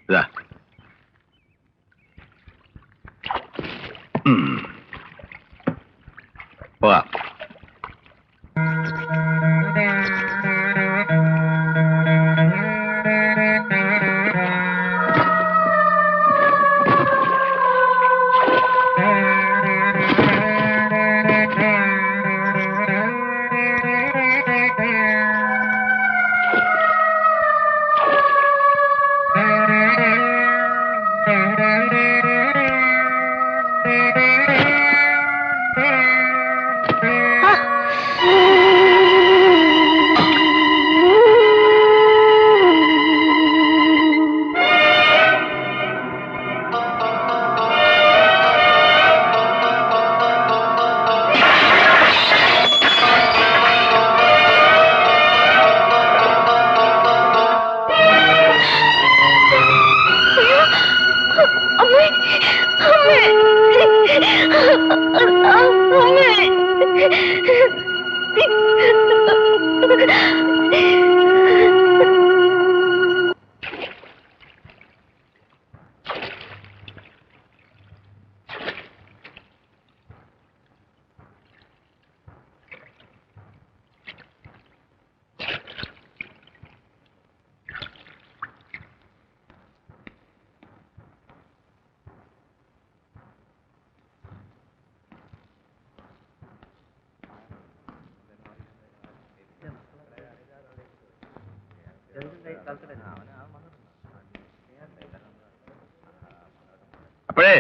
ഇതാ. പോവാം. അപ്പോഴേ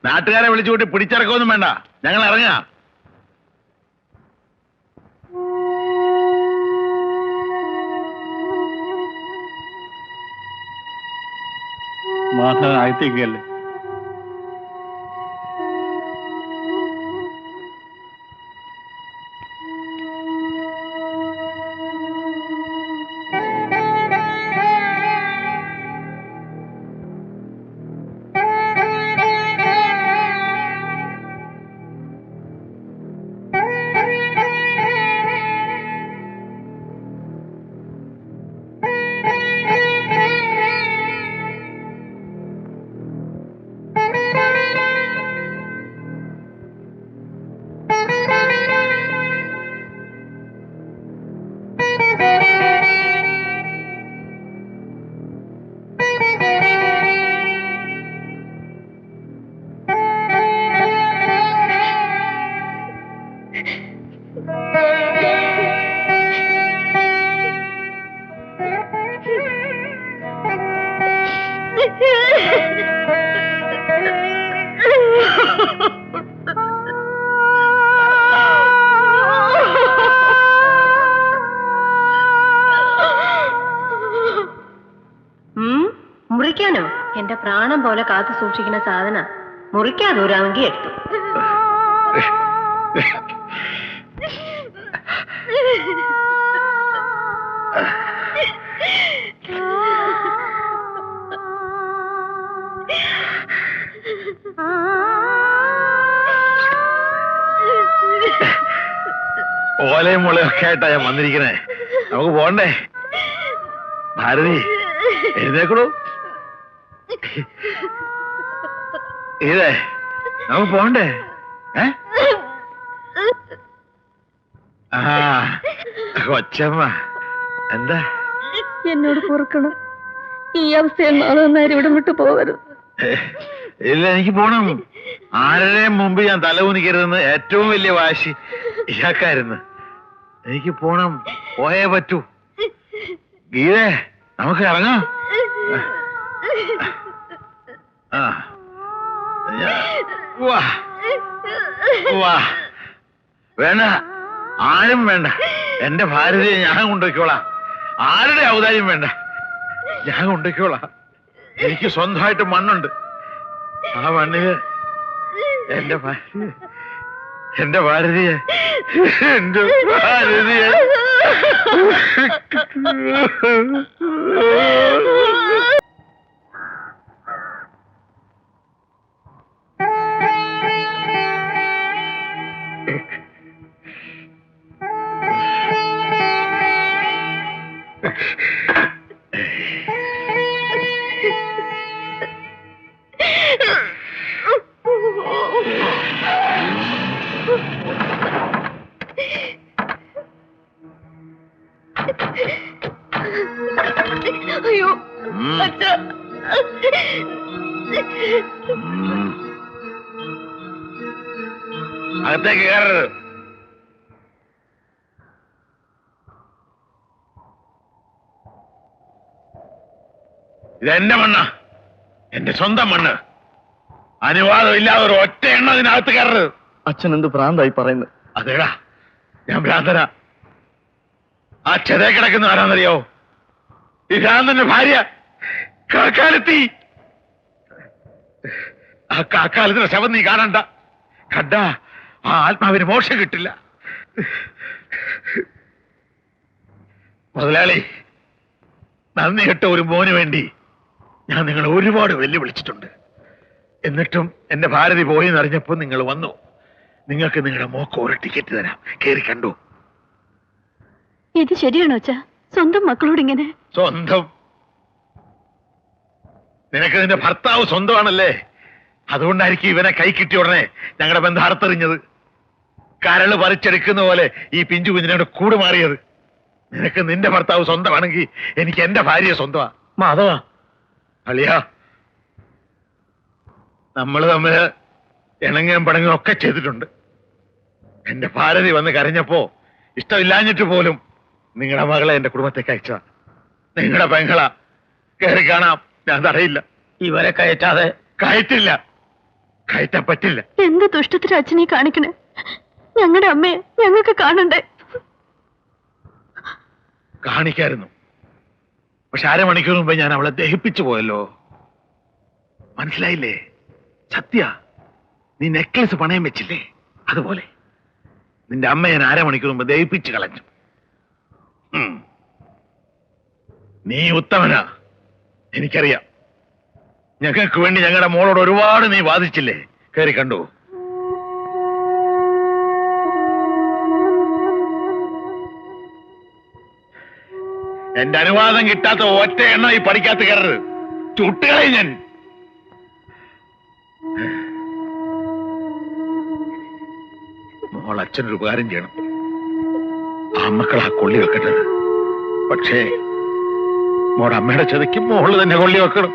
നാട്ടുകാരെ വിളിച്ചുകൂട്ടി പിടിച്ചിറക്കൊന്നും വേണ്ട, ഞങ്ങൾ ഇറങ്ങാ. മാധവൻ അകത്തേക്കല്ലേ? മുറിക്കാനോ? എന്റെ പ്രാണം പോലെ കാത്തു സൂക്ഷിക്കുന്ന സാധന മുറിക്കാതെ ഊരാമെങ്കിൽ എടുത്തു. ഓലയും മുളയൊക്കെ ആയിട്ടാ ഞാൻ വന്നിരിക്കണേ. നമുക്ക് പോണ്ടേ? ഭാരതി എഴുന്നേക്കണു. ഇതേ നമുക്ക് പോണ്ടേ? കൊച്ചമ്മ എന്താ? എന്നോട് പൊറുക്കണം. ഈ അവസ്ഥയിൽ നാളെ ഇവിടെ വിട്ടു പോകരുത്. ഇല്ല, എനിക്ക് പോണം. ആരുടെയും മുമ്പ് ഞാൻ തലകുനിക്കരുതെന്ന് ഏറ്റവും വലിയ വാശി ഇയാൾക്കായിരുന്നു. എനിക്ക് പോണം, പോയേ പറ്റൂ. ഗീതേ നമുക്ക് ഇറങ്ങാം. വേണ്ട, ആരും വേണ്ട. എന്റെ ഭാര്യയെ ഞാൻ കൊണ്ടുപോയിക്കോളാം. ആരുടെ ഔദാര്യം വേണ്ട, ഞാൻ കൊണ്ടുപോയിക്കോളാം. എനിക്ക് സ്വന്തമായിട്ട് മണ്ണുണ്ട്. ആ മണ്ണില് എന്റെ ഭാര്യയെ എന്റെ ഭാരതിയെ അയ്യോ ഉം. അച്ഛ ഉം. അകത്തേക്ക് കയറരുത്. ഇതെന്റെ മണ്ണ്, എന്റെ സ്വന്തം മണ്ണ്. അനുവാദം ഇല്ലാതെ ഒരു ഒറ്റ എണ്ണ ഇതിനകത്ത് കയറരുത്. അച്ഛൻ എന്ത് ഭ്രാന്തായി പറയുന്നത്? അതേടാ, ഞാൻ ഭ്രാന്തന. ആ ചെതേ കിടക്കുന്ന ആരാന്നറിയോ? ഈ ഭ്രാന്തന്റെ ഭാര്യ കാക്കാലത്തി. ആ കാക്കാലത്തിന്റെ ശവം നീ കാണണ്ട. കണ്ട ആ ആത്മാവിന് മോക്ഷം കിട്ടില്ല. മുതലാളി, നന്ദി കെട്ട ഒരു മോന് വേണ്ടി ഞാൻ നിങ്ങളെ ഒരുപാട് വെല്ലുവിളിച്ചിട്ടുണ്ട്. എന്നിട്ടും എന്റെ ഭാരതി പോയെന്ന് അറിഞ്ഞപ്പോ നിങ്ങൾ വന്നു. നിങ്ങൾക്ക് നിങ്ങളുടെ മോക്ക് ഒരു ടിക്കറ്റ് തരാം, കേറി കണ്ടു. ഇത് ശരിയാണോ അച്ഛാ? സ്വന്തം മക്കളോട് ഇങ്ങനെ? സ്വന്തം? നിനക്ക് നിന്റെ ഭർത്താവ് സ്വന്തമാണല്ലേ, അതുകൊണ്ടായിരിക്കും ഇവനെ കൈ കിട്ടിയ ഉടനെ ഞങ്ങളുടെ ബന്ധം അറുത്തെറിഞ്ഞത്. കരള് പറിച്ചെടുക്കുന്ന പോലെ ഈ പിഞ്ചു കുഞ്ഞിനോട് കൂട് മാറിയത്. നിനക്ക് നിന്റെ ഭർത്താവ് സ്വന്തമാണെങ്കിൽ എനിക്ക് എന്റെ ഭാര്യ സ്വന്തമാ. മാധവ, അളിയാ, നമ്മൾ തമ്മില് ഇണങ്ങുകയും പണങ്ങുകയും ഒക്കെ ചെയ്തിട്ടുണ്ട്. എന്റെ ഭാരതി വന്ന് കരഞ്ഞപ്പോ ഇഷ്ടമില്ലാഞ്ഞിട്ട് പോലും നിങ്ങളുടെ മകളെ എന്റെ കുടുംബത്തേക്ക് അയച്ചതാ. നിങ്ങളുടെ പെങ്ങളാ, കയറി കാണാം, ഞാൻ തടയില്ല. ഇവരെ കയറ്റാതെ. കയറ്റില്ല, കയറ്റാൻ പറ്റില്ല. എന്ത് ദുഷ്ടത്തിന് അച്ഛനെ കാണിക്കണേ? ഞങ്ങളുടെ അമ്മയെ ഞങ്ങൾക്ക് കാണണ്ടേ? കാണിക്കായിരുന്നു, പക്ഷെ അരമണിക്കൂർ മുമ്പ് ഞാൻ അവളെ ദഹിപ്പിച്ചു പോയല്ലോ. മനസ്സിലായില്ലേ? സത്യ, നീ നെക്ലസ് പണയം വെച്ചില്ലേ, അതുപോലെ നിന്റെ അമ്മ ഞാൻ അരമണിക്കൂർ മുമ്പ് ദഹിപ്പിച്ച് കളഞ്ഞു. നീ ഉത്തമനാ, എനിക്കറിയാം. ഞങ്ങൾക്ക് വേണ്ടി ഞങ്ങളുടെ മോളോട് ഒരുപാട് നീ വാദിച്ചില്ലേ, കയറി കണ്ടു. എന്റെ അനുവാദം കിട്ടാത്ത ഒറ്റ എണ്ണ ഈ പഠിക്കാത്ത കയറരുത്, ചുട്ടുകളെ ഞാൻ. മോൾ അച്ഛനൊരു ഉപകാരം ചെയ്യണം. ആ മക്കളാ കൊള്ളി വെക്കേണ്ടത്. പക്ഷേ മോടെ അമ്മയുടെ ചതിക്ക് മോള് തന്നെ കൊള്ളി വെക്കണം.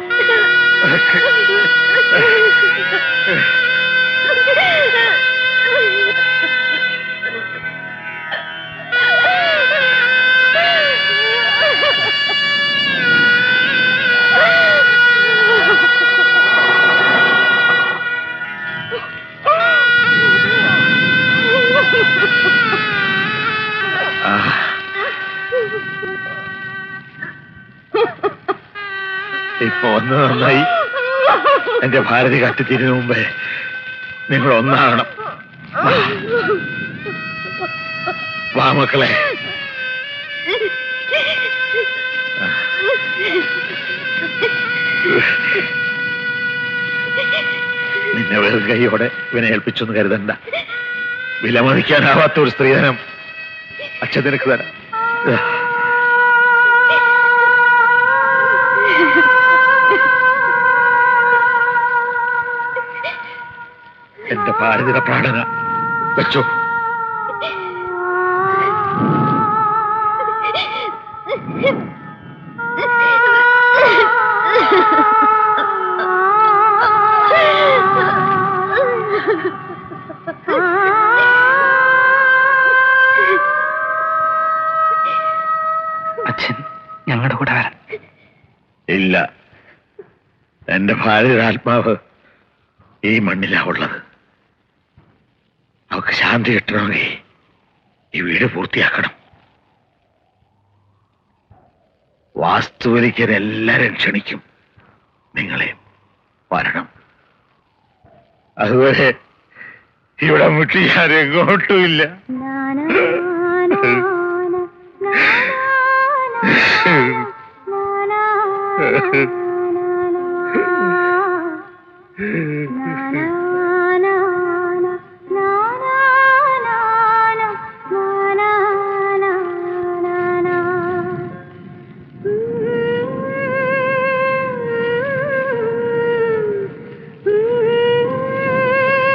ഇപ്പൊ ഒന്ന് നന്നായി. എന്റെ ഭാരതി കത്തിത്തീരുന്ന മുമ്പേ നിങ്ങൾ ഒന്നാകണം. വാ മക്കളെ. നിന്നെ വെറും കൈയോടെ ഇവനെ ഏൽപ്പിച്ചൊന്ന് കരുതണ്ട. വിലമതിക്കാനാവാത്ത ഒരു സ്ത്രീധനം അച്ഛൻ നിനക്ക് തരാം. എന്റെ ഭാരതിയുടെ പ്രാണന വെച്ചോ. അച്ഛൻ ഞങ്ങളുടെ കൂടെ വരാൻ? ഇല്ല, എന്റെ ഭാര്യയുടെ ആത്മാവ് ഈ മണ്ണിലാ ഉള്ളത്. അവക്ക് ശാന്തി കിട്ടണമെങ്കിൽ ഈ വീട് പൂർത്തിയാക്കണം. വാസ്തുവലിക്കാൻ എല്ലാരും ക്ഷണിക്കും, നിങ്ങളെ വരണം. അതുവരെ ഇവിടെ മുട്ടി ഞാൻ എങ്ങോട്ടുമില്ല. നാ